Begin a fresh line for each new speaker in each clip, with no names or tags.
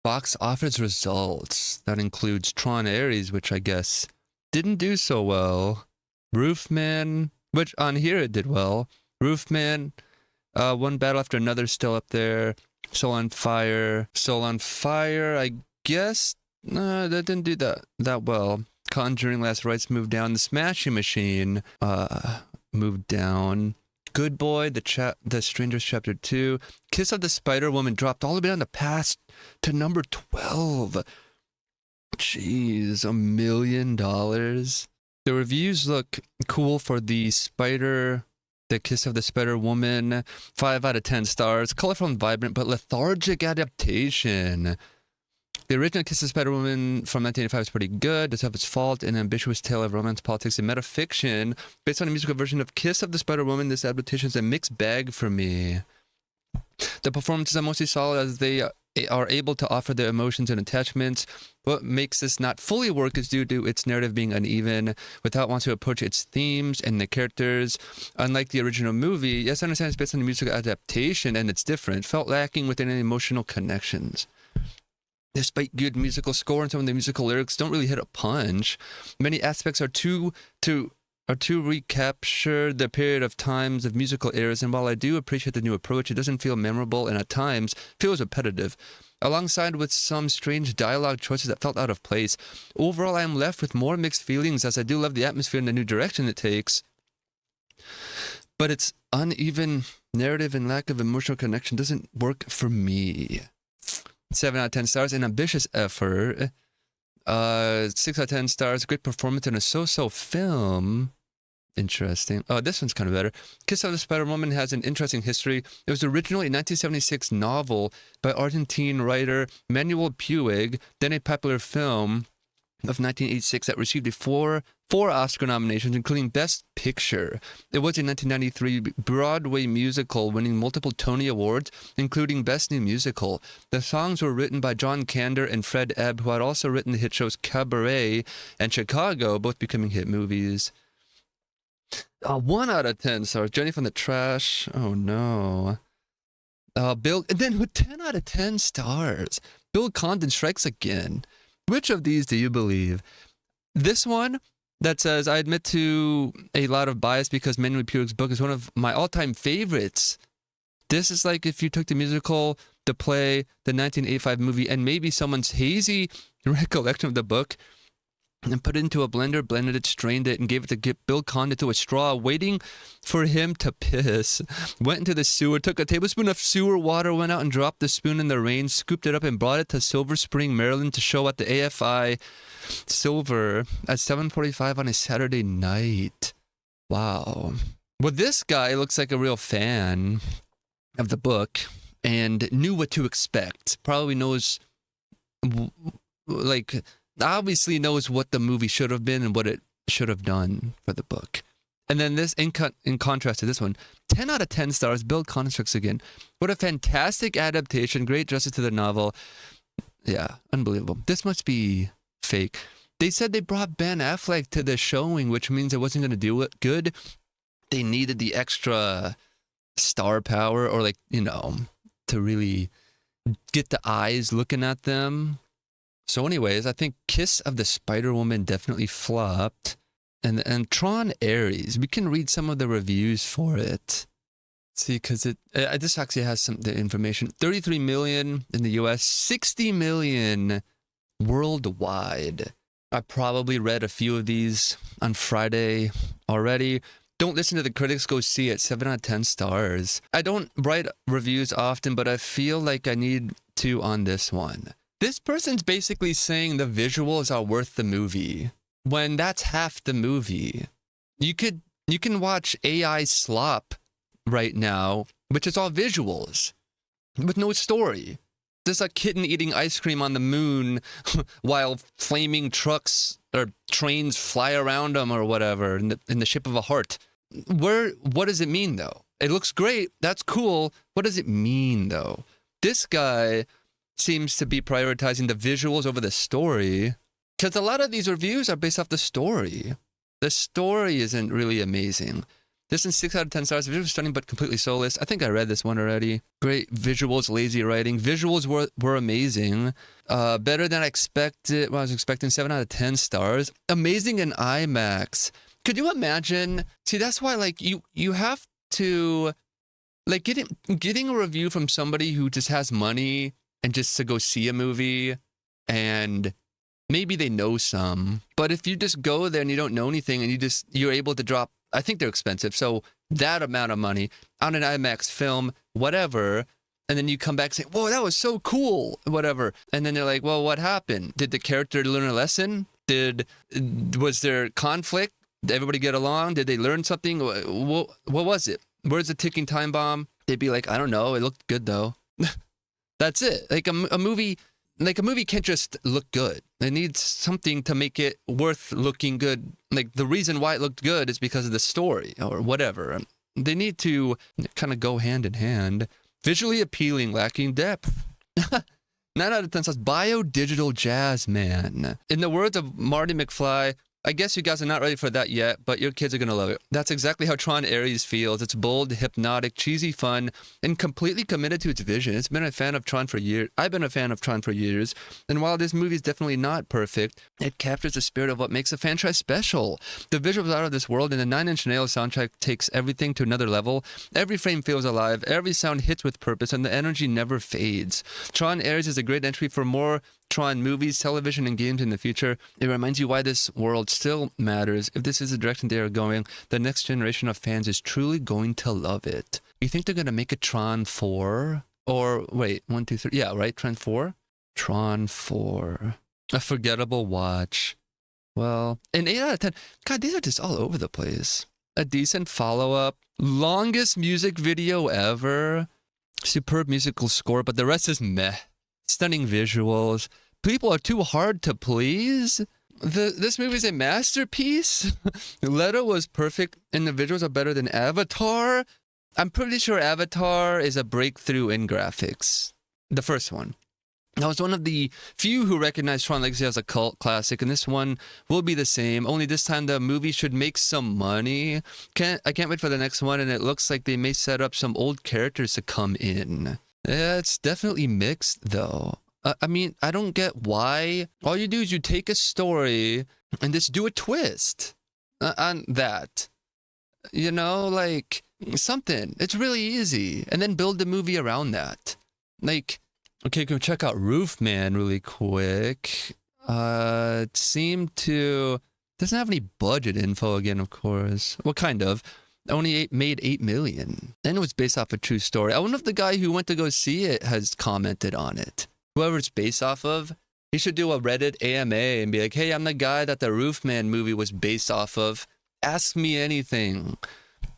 box office results. That includes Tron Ares, which I guess didn't do so well. Roofman, which on here it did well. Roofman, one battle after another, still up there. Soul on Fire, I guess that didn't do that well. Conjuring Last Rites moved down. The Smashing Machine moved down. Good Boy, The Strangers Chapter 2. Kiss of the Spider-Woman dropped all the way down the past to number 12. Jeez, $1 million. The reviews look cool for The Kiss of the Spider-Woman. 5 out of 10 stars. Colorful and vibrant, but lethargic adaptation. The original Kiss of the Spider-Woman from 1985 is pretty good. Does have its fault. An ambitious tale of romance, politics, and metafiction. Based on a musical version of Kiss of the Spider-Woman, this adaptation is a mixed bag for me. The performances are mostly solid as they are able to offer their emotions and attachments. What makes this not fully work is due to its narrative being uneven, without wanting to approach its themes and the characters. Unlike the original movie, yes, I understand it's based on the musical adaptation and it's different, felt lacking within any emotional connections. Despite good musical score and some of the musical lyrics don't really hit a punch, many aspects are to recapture the period of times of musical eras, and while I do appreciate the new approach, it doesn't feel memorable and at times feels repetitive, alongside with some strange dialogue choices that felt out of place. Overall, I am left with more mixed feelings, as I do love the atmosphere and the new direction it takes, but its uneven narrative and lack of emotional connection doesn't work for me. 7 out of 10 stars, an ambitious effort. 6 out of 10 stars, great performance in a so-so film. Interesting. Oh, this one's kind of better. Kiss of the Spider-Woman has an interesting history. It was originally a 1976 novel by Argentine writer Manuel Puig, then a popular film of 1986 that received four Oscar nominations, including Best Picture. It was a 1993 Broadway musical, winning multiple Tony Awards, including Best New Musical. The songs were written by John Kander and Fred Ebb, who had also written the hit shows Cabaret and Chicago, both becoming hit movies. 1 out of 10 stars. Journey from the Trash. Oh no. And then with 10 out of 10 stars, Bill Condon strikes again. Which of these do you believe? This one that says, I admit to a lot of bias because Manuel Puig's book is one of my all-time favorites. This is like if you took the musical, the play, the 1985 movie, and maybe someone's hazy recollection of the book, and put it into a blender, blended it, strained it, and gave it to Bill Condon to a straw, waiting for him to piss. Went into the sewer, took a tablespoon of sewer water, went out and dropped the spoon in the rain, scooped it up and brought it to Silver Spring, Maryland to show at the AFI Silver at 7:45 on a Saturday night. Wow. Well, this guy looks like a real fan of the book and knew what to expect. Probably knows, obviously knows what the movie should have been and what it should have done for the book. And then this, in contrast to this one, 10 out of 10 stars, Bill Condon strikes again. What a fantastic adaptation, great justice to the novel. Yeah, unbelievable. This must be fake. They said they brought Ben Affleck to the showing, which means it wasn't going to do it good. They needed the extra star power or to really get the eyes looking at them. So anyways, I think Kiss of the Spider-Woman definitely flopped. And Tron Ares, we can read some of the reviews for it. See, because this actually has some the information. 33 million in the US, 60 million worldwide. I probably read a few of these on Friday already. Don't listen to the critics, go see it. 7 out of 10 stars. I don't write reviews often, but I feel like I need to on this one. This person's basically saying the visuals are worth the movie, when that's half the movie. You can watch AI slop right now, which is all visuals, with no story. There's a kitten eating ice cream on the moon while flaming trucks or trains fly around them or whatever in the shape of a heart. What does it mean though? It looks great. That's cool. What does it mean though? This guy seems to be prioritizing the visuals over the story, because a lot of these reviews are based off the story. The story isn't really amazing. This is 6 out of 10 stars. Visuals stunning but completely soulless. I think I read this one already. Great visuals, lazy writing. Visuals were amazing. Better than I expected. Well, I was expecting 7 out of 10 stars. Amazing in IMAX. Could you imagine? See, that's why like you have to like getting a review from somebody who just has money and just to go see a movie, and maybe they know some. But if you just go there and you don't know anything and you're able to drop, I think they're expensive, so that amount of money on an IMAX film, whatever, and then you come back and say, whoa, that was so cool, whatever. And then they're like, well, what happened? Did the character learn a lesson? Was there conflict? Did everybody get along? Did they learn something? What was it? Where's the ticking time bomb? They'd be like, I don't know. It looked good though. That's it. Like a movie can't just look good. It needs something to make it worth looking good. Like the reason why it looked good is because of the story or whatever. They need to kind of go hand in hand. Visually appealing, lacking depth. 9 out of 10 says bio-digital jazz, man. In the words of Marty McFly, I guess you guys are not ready for that yet, but your kids are going to love it. That's exactly how Tron Ares feels. It's bold, hypnotic, cheesy fun, and completely committed to its vision. I've been a fan of Tron for years, and while this movie is definitely not perfect, it captures the spirit of what makes the franchise special. The visuals are out of this world, and the Nine Inch Nails soundtrack takes everything to another level. Every frame feels alive, every sound hits with purpose, and the energy never fades. Tron Ares is a great entry for more Tron movies, television, and games in the future. It reminds you why this world still matters. If this is the direction they are going, the next generation of fans is truly going to love it. You think they're going to make a Tron 4? Or, wait, 1, 2, 3. Yeah, right? Tron 4? Tron 4. A forgettable watch. Well, an 8 out of 10. God, these are just all over the place. A decent follow-up. Longest music video ever. Superb musical score, but the rest is meh. Stunning visuals. People are too hard to please. This movie is a masterpiece. Leto was perfect, and the visuals are better than Avatar. I'm pretty sure Avatar is a breakthrough in graphics. The first one. I was one of the few who recognized Tron Legacy as a cult classic, and this one will be the same. Only this time the movie should make some money. I can't wait for the next one, and it looks like they may set up some old characters to come in. Yeah, it's definitely mixed, though. I mean, I don't get why. All you do is you take a story and just do a twist on that. You know, like, something. It's really easy. And then build the movie around that. Like, okay, go check out Roofman really quick. It seemed to... Doesn't have any budget info again, of course. Well, kind of. Only made $8 million. And it was based off a true story. I wonder if the guy who went to go see it has commented on it. Whoever it's based off of, he should do a Reddit AMA and be like, hey, I'm the guy that the Roofman movie was based off of. Ask me anything.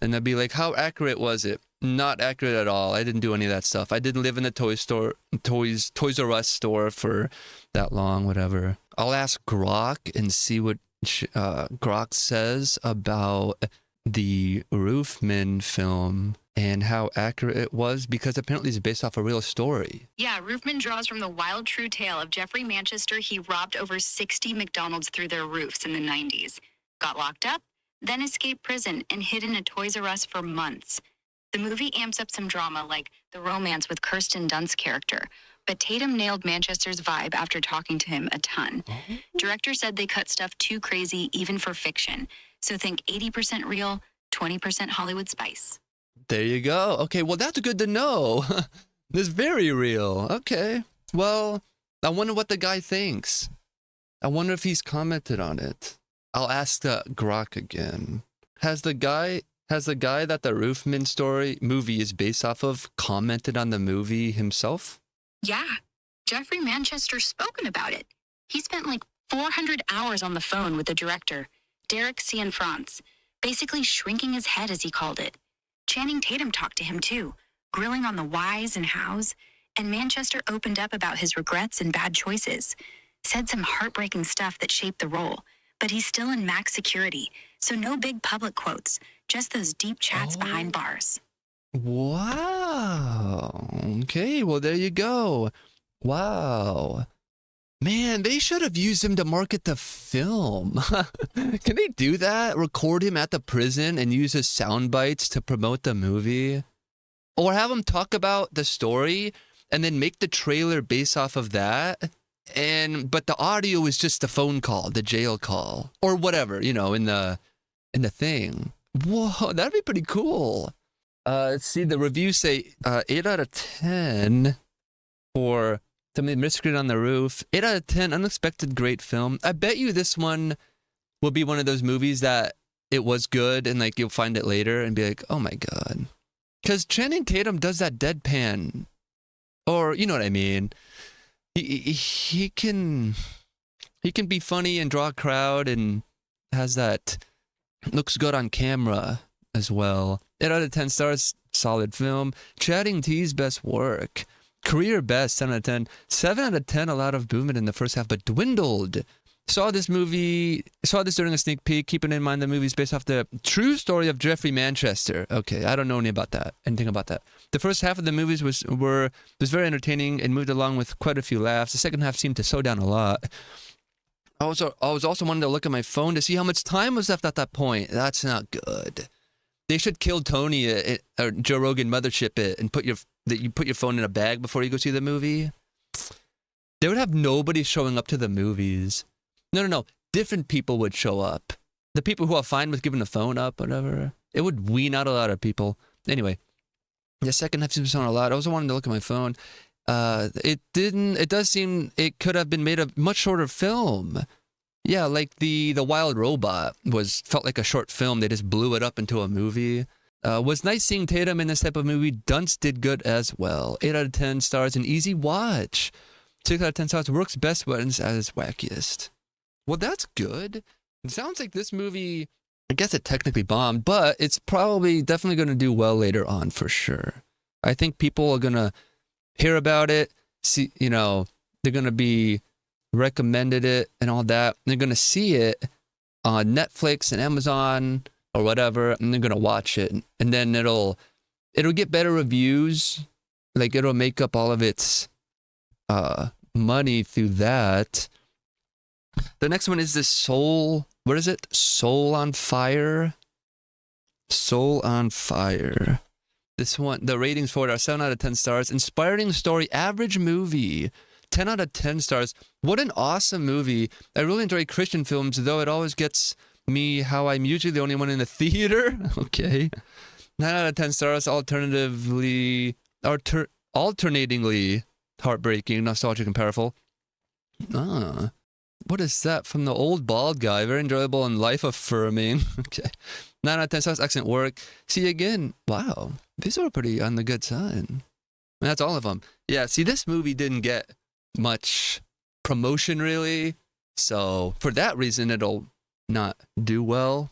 And they'll be like, how accurate was it? Not accurate at all. I didn't do any of that stuff. I didn't live in the Toys R Us store for that long, whatever. I'll ask Grok and see what Grok says about the Roofman film and how accurate it was, because apparently it's based off a real story.
Yeah, Roofman draws from the wild true tale of Jeffrey Manchester. He robbed over 60 McDonald's through their roofs in the 90s, got locked up, then escaped prison and hid in a Toys R Us for months. The movie amps up some drama like the romance with Kirsten Dunst's character, but Tatum nailed Manchester's vibe after talking to him a ton. Director said they cut stuff too crazy even for fiction. So think 80% real, 20% Hollywood spice.
There you go. Okay, well, that's good to know. It's very real. Okay. Well, I wonder what the guy thinks. I wonder if he's commented on it. I'll ask Grok again. Has the guy that the Roofman movie is based off of commented on the movie himself?
Yeah. Jeffrey Manchester's spoken about it. He spent like 400 hours on the phone with the director, Derek Cianfrance, basically shrinking his head, as he called it. Channing Tatum talked to him too, grilling on the whys and hows, and Manchester opened up about his regrets and bad choices, said some heartbreaking stuff that shaped the role, but he's still in max security, so no big public quotes, just those deep chats behind bars.
Wow. Okay, well, there you go. Wow. Man, Man, they should have used him to market the film. Can they do that? Record him at the prison and use his sound bites to promote the movie? Or have him talk about the story and then make the trailer based off of that? But the audio is just the phone call, the jail call, or whatever, you know, in the thing. Whoa, that'd be pretty cool. Let's see, the reviews say 8 out of 10 for Somebody Miscreant on the Roof. 8 out of 10, unexpected great film. I bet you this one will be one of those movies that it was good and like you'll find it later and be like, oh my God. Because Channing Tatum does that deadpan, or you know what I mean. He can be funny and draw a crowd and has that, looks good on camera as well. 8 out of 10 stars, solid film. Channing T's best work. Career best, 7 out of 10. 7 out of 10, a lot of movement in the first half, but dwindled. Saw this during a sneak peek, keeping in mind the movie's based off the true story of Jeffrey Manchester. Okay, I don't know anything about that. The first half of the movies was very entertaining and moved along with quite a few laughs. The second half seemed to slow down a lot. I was also wanting to look at my phone to see how much time was left at that point. That's not good. They should kill Tony or Joe Rogan Mothership it and put your phone in a bag before you go see the movie. They would have nobody showing up to the movies. No. Different people would show up. The people who are fine with giving the phone up, whatever. It would wean out a lot of people. Anyway, the second half seems on a lot. I also wanted to look at my phone. It does seem it could have been made a much shorter film. Yeah, like the Wild Robot felt like a short film. They just blew it up into a movie. Was nice seeing Tatum in this type of movie. Dunst did good as well. 8 out of 10 stars, an easy watch. 6 out of 10 stars, works best when it's at its wackiest. Well, that's good. It sounds like this movie, I guess it technically bombed, but it's definitely going to do well later on for sure. I think people are going to hear about it, see, you know, they're going to be recommended it and all that. They're going to see it on Netflix and Amazon or whatever, and they're going to watch it. And then it'll get better reviews. Like, it'll make up all of its money through that. The next one is this Soul. What is it? Soul on Fire. Soul on Fire. This one, the ratings for it are 7 out of 10 stars. Inspiring story, average movie. 10 out of 10 stars. What an awesome movie. I really enjoy Christian films, though it always gets me how I'm usually the only one in the theater. Okay. 9 out of 10 stars. Alternatingly heartbreaking, nostalgic, and powerful. What is that from the old bald guy? Very enjoyable and life-affirming. Okay. 9 out of 10 stars. Excellent work. See you again. Wow. These are pretty on the good side. And that's all of them. Yeah, see, this movie didn't get much promotion, really. So, for that reason, it'll not do well.